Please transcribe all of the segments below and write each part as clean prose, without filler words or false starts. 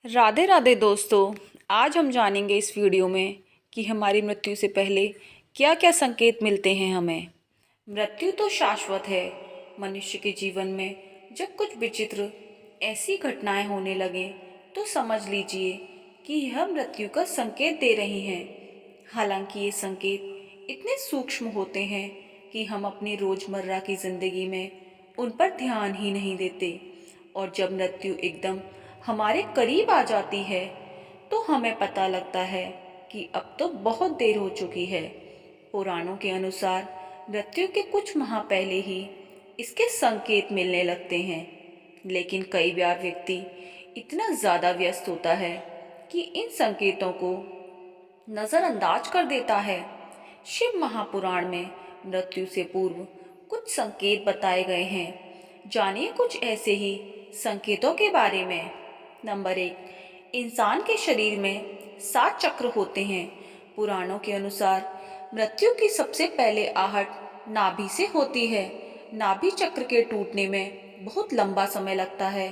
राधे राधे दोस्तों। आज हम जानेंगे इस वीडियो में कि हमारी मृत्यु से पहले क्या क्या संकेत मिलते हैं हमें। मृत्यु तो शाश्वत है। मनुष्य के जीवन में जब कुछ विचित्र ऐसी घटनाएं होने लगें तो समझ लीजिए कि यह मृत्यु का संकेत दे रही हैं। हालांकि ये संकेत इतने सूक्ष्म होते हैं कि हम अपनी रोजमर्रा की जिंदगी में उन पर ध्यान ही नहीं देते, और जब मृत्यु एकदम हमारे करीब आ जाती है तो हमें पता लगता है कि अब तो बहुत देर हो चुकी है। पुराणों के अनुसार मृत्यु के कुछ माह पहले ही इसके संकेत मिलने लगते हैं, लेकिन कई बार व्यक्ति इतना ज़्यादा व्यस्त होता है कि इन संकेतों को नज़रअंदाज कर देता है। शिव महापुराण में मृत्यु से पूर्व कुछ संकेत बताए गए हैं। जानिए कुछ ऐसे ही संकेतों के बारे में। नंबर 1, इंसान के शरीर में 7 चक्र होते हैं। पुराणों के अनुसार मृत्यु की सबसे पहले आहट नाभि से होती है। नाभि चक्र के टूटने में बहुत लंबा समय लगता है।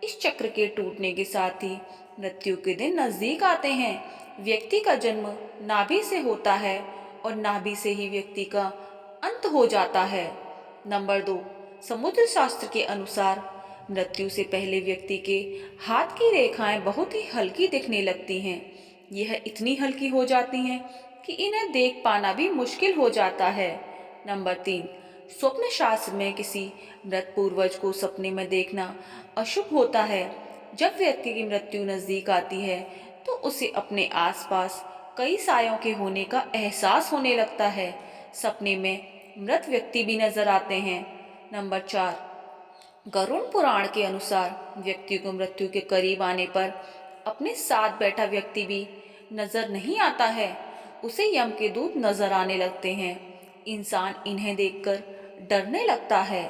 इस चक्र के टूटने के साथ ही मृत्यु के दिन नजदीक आते हैं। व्यक्ति का जन्म नाभि से होता है और नाभि से ही व्यक्ति का अंत हो जाता है। नंबर 2, समुद्र शास्त्र के अनुसार मृत्यु से पहले व्यक्ति के हाथ की रेखाएं बहुत ही हल्की दिखने लगती हैं। यह इतनी हल्की हो जाती हैं कि इन्हें देख पाना भी मुश्किल हो जाता है। नंबर 3, स्वप्न शास्त्र में किसी मृत पूर्वज को सपने में देखना अशुभ होता है। जब व्यक्ति की मृत्यु नजदीक आती है तो उसे अपने आसपास कई सायों के होने का एहसास होने लगता है। सपने में मृत व्यक्ति भी नजर आते हैं। नंबर 4, गरुड़ पुराण के अनुसार व्यक्ति को मृत्यु के करीब आने पर अपने साथ बैठा व्यक्ति भी नजर नहीं आता है। उसे यम के दूत नजर आने लगते हैं। इंसान इन्हें देखकर डरने लगता है।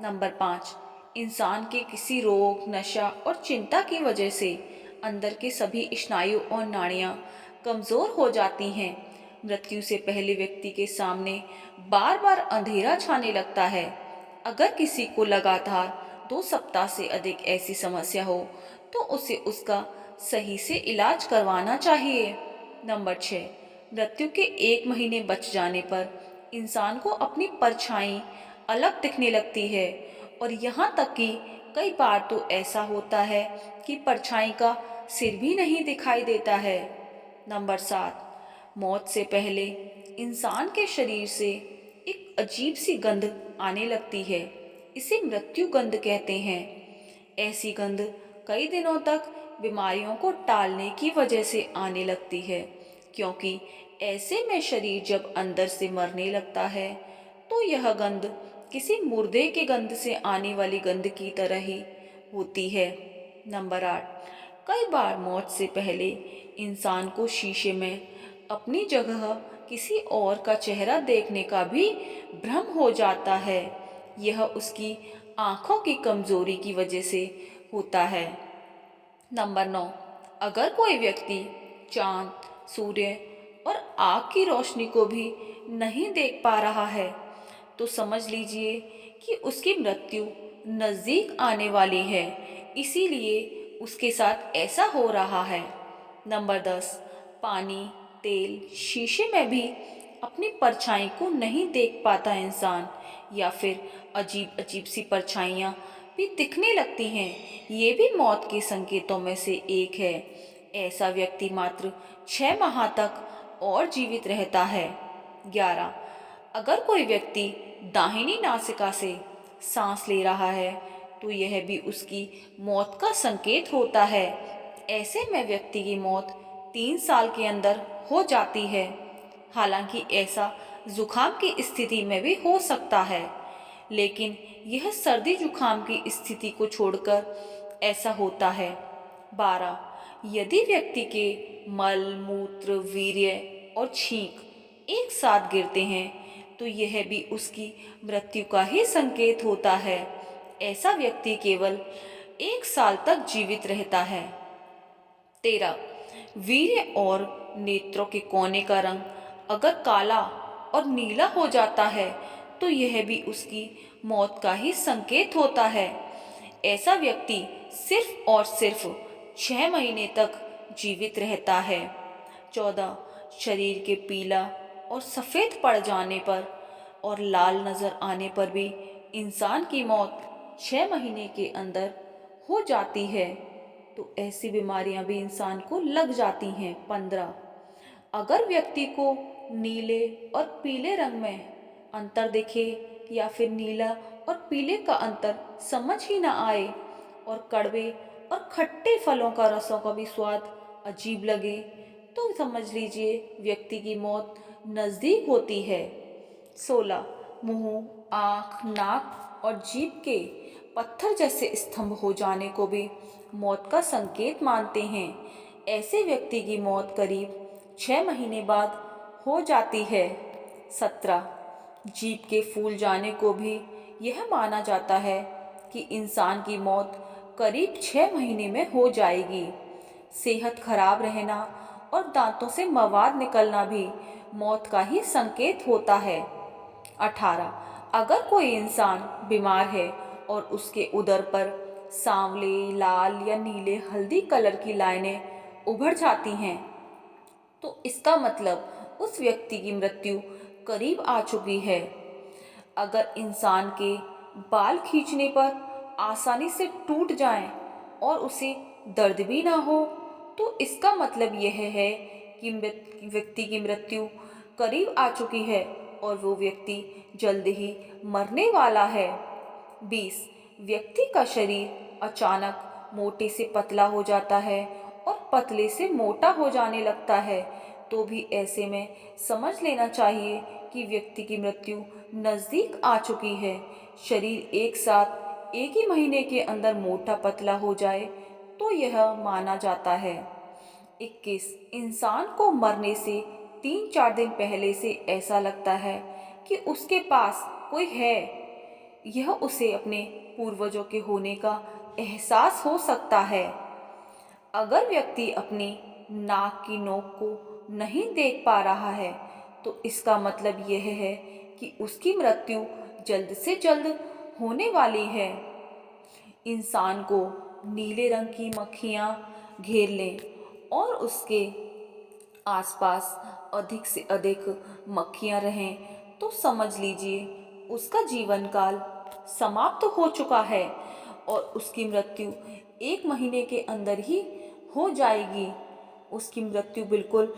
नंबर 5, इंसान के किसी रोग, नशा और चिंता की वजह से अंदर के सभी स्नायु और नाड़ियां कमजोर हो जाती हैं। मृत्यु से पहले व्यक्ति के सामने बार बार अंधेरा छाने लगता है। अगर किसी को लगातार 2 सप्ताह से अधिक ऐसी समस्या हो तो उसे उसका सही से इलाज करवाना चाहिए। नंबर 6, मृत्यु के 1 महीने बच जाने पर इंसान को अपनी परछाई अलग दिखने लगती है, और यहाँ तक कि कई बार तो ऐसा होता है कि परछाई का सिर भी नहीं दिखाई देता है। नंबर 7, मौत से पहले इंसान के शरीर से एक अजीब सी गंध आने लगती है। इसे मृत्यु गंध कहते हैं। ऐसी गंध कई दिनों तक बीमारियों को टालने की वजह से आने लगती है, क्योंकि ऐसे में शरीर जब अंदर से मरने लगता है तो यह गंध किसी मुर्दे के गंध से आने वाली गंध की तरह ही होती है। नंबर 8, कई बार मौत से पहले इंसान को शीशे में अपनी जगह किसी और का चेहरा देखने का भी भ्रम हो जाता है। यह उसकी आंखों की कमजोरी की वजह से होता है। नंबर 9, अगर कोई व्यक्ति चांद, सूर्य और आग की रोशनी को भी नहीं देख पा रहा है तो समझ लीजिए कि उसकी मृत्यु नजदीक आने वाली है, इसीलिए उसके साथ ऐसा हो रहा है। नंबर 10, पानी, तेल, शीशे में भी अपनी परछाई को नहीं देख पाता इंसान, या फिर अजीब अजीब सी परछाइयाँ भी दिखने लगती हैं। ये भी मौत के संकेतों में से एक है। ऐसा व्यक्ति मात्र 6 माह तक और जीवित रहता है। 11, अगर कोई व्यक्ति दाहिनी नासिका से सांस ले रहा है तो यह भी उसकी मौत का संकेत होता है। ऐसे में व्यक्ति की मौत 3 साल के अंदर हो जाती है। हालांकि ऐसा जुखाम की स्थिति में भी हो सकता है, लेकिन यह सर्दी जुखाम की स्थिति को छोड़कर ऐसा होता है। 12, यदि व्यक्ति के मल, मूत्र, वीर्य और छींक एक साथ गिरते हैं तो यह भी उसकी मृत्यु का ही संकेत होता है। ऐसा व्यक्ति केवल 1 साल तक जीवित रहता है। 13, वीर्य और नेत्रों के कोने का रंग अगर काला और नीला हो जाता है तो यह भी उसकी मौत का ही संकेत होता है। ऐसा व्यक्ति सिर्फ और सिर्फ 6 महीने तक जीवित रहता है। 14 शरीर के पीला और सफ़ेद पड़ जाने पर और लाल नज़र आने पर भी इंसान की मौत 6 महीने के अंदर हो जाती है। तो ऐसी बीमारियां भी इंसान को लग जाती हैं। 15 अगर व्यक्ति को नीले और पीले रंग में अंतर दिखे या फिर नीला और पीले का अंतर समझ ही ना आए और कड़वे और खट्टे फलों का रसों का भी स्वाद अजीब लगे, तो समझ लीजिए व्यक्ति की मौत नज़दीक होती है। 16 मुंह, आँख, नाक और जीभ के पत्थर जैसे स्तंभ हो जाने को भी मौत का संकेत मानते हैं। ऐसे व्यक्ति की मौत करीब 6 महीने बाद हो जाती है। 17 जीभ के फूल जाने को भी यह माना जाता है कि इंसान की मौत करीब 6 महीने में हो जाएगी। सेहत खराब रहना और दांतों से मवाद निकलना भी मौत का ही संकेत होता है। 18 अगर कोई इंसान बीमार है और उसके उदर पर सांवले, लाल या नीले हल्दी कलर की लाइनें उभर जाती हैं, तो इसका मतलब उस व्यक्ति की मृत्यु करीब आ चुकी है। अगर इंसान के बाल खींचने पर आसानी से टूट जाएं और उसे दर्द भी ना हो, तो इसका मतलब यह है कि व्यक्ति की मृत्यु करीब आ चुकी है और वो व्यक्ति जल्द ही मरने वाला है। 20 व्यक्ति का शरीर अचानक मोटे से पतला हो जाता है और पतले से मोटा हो जाने लगता है, तो भी ऐसे में समझ लेना चाहिए कि व्यक्ति की मृत्यु नज़दीक आ चुकी है। शरीर एक साथ एक ही महीने के अंदर मोटा पतला हो जाए तो यह माना जाता है। 21 इंसान को मरने से 3-4 दिन पहले से ऐसा लगता है कि उसके पास कोई है। यह उसे अपने पूर्वजों के होने का एहसास हो सकता है। अगर व्यक्ति अपनी नाक की नोक को नहीं देख पा रहा है, तो इसका मतलब यह है कि उसकी मृत्यु जल्द से जल्द होने वाली है। इंसान को नीले रंग की मक्खियाँ घेर लें और उसके आसपास अधिक से अधिक मक्खियाँ रहें, तो समझ लीजिए उसका जीवन काल समाप्त हो चुका है और उसकी मृत्यु 1 महीने के अंदर ही हो जाएगी। उसकी मृत्यु बिल्कुल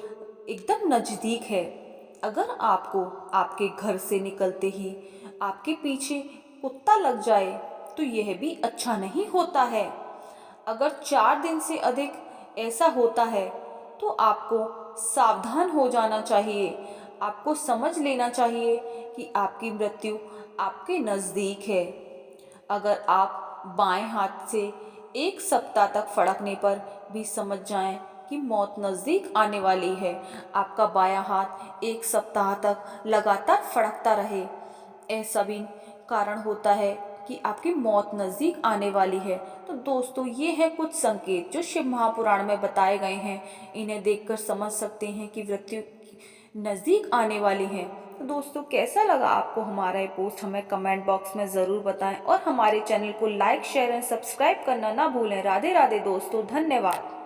एकदम नज़दीक है। अगर आपको आपके घर से निकलते ही आपके पीछे कुत्ता लग जाए, तो यह भी अच्छा नहीं होता है। अगर 4 दिन से अधिक ऐसा होता है, तो आपको सावधान हो जाना चाहिए। आपको समझ लेना चाहिए कि आपकी मृत्यु आपके नज़दीक है। अगर आप बाएं हाथ से 1 सप्ताह तक फड़कने पर भी समझ जाएं कि मौत नज़दीक आने वाली है, आपका बायां हाथ 1 सप्ताह तक लगातार फड़कता रहे, ऐसा भी कारण होता है कि आपकी मौत नज़दीक आने वाली है। तो दोस्तों, ये है कुछ संकेत जो शिव महापुराण में बताए गए हैं। इन्हें देखकर समझ सकते हैं कि मृत्यु नज़दीक आने वाली है। तो दोस्तों, कैसा लगा आपको हमारा ये पोस्ट, हमें कमेंट बॉक्स में ज़रूर बताएं और हमारे चैनल को लाइक, शेयर एंड सब्सक्राइब करना ना भूलें। राधे राधे दोस्तों, धन्यवाद।